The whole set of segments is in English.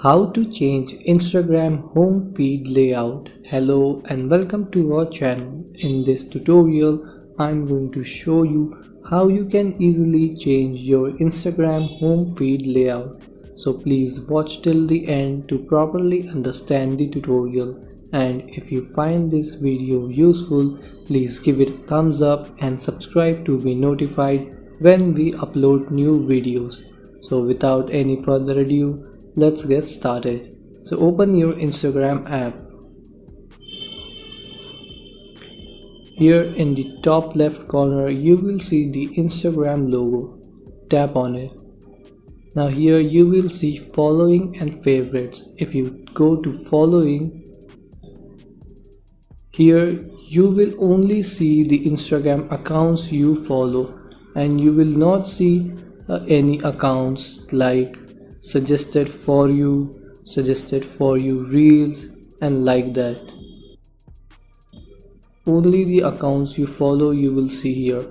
How to change Instagram home feed layout. Hello and welcome to our channel. In this tutorial, I'm going to show you how you can easily change your Instagram home feed layout. So please watch till the end to properly understand the tutorial. And if you find this video useful, please give it a thumbs up and subscribe to be notified when we upload new videos. So without any further ado, let's get started. So open your Instagram app. Here in the top left corner you will see the Instagram logo. Tap on it. Now here you will see following and favorites. If you go to following, here you will only see the Instagram accounts you follow and you will not see any accounts like suggested for you reels and like that. Only the accounts you follow you will see here.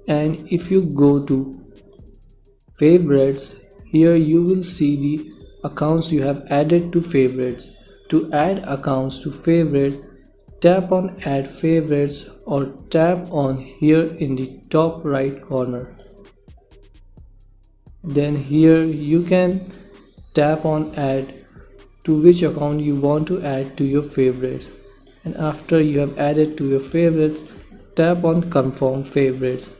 And if you go to favorites, here you will see the accounts you have added to favorites. To add accounts to favorite, tap on add favorites or tap on here in the top right corner. Then here you can tap on add to which account you want to add to your favorites, and after you have added to your favorites, tap on confirm favorites,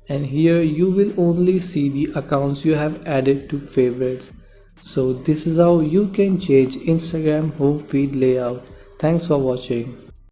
and here you will only see the accounts you have added to favorites. So this is how you can change Instagram home feed layout. Thanks for watching.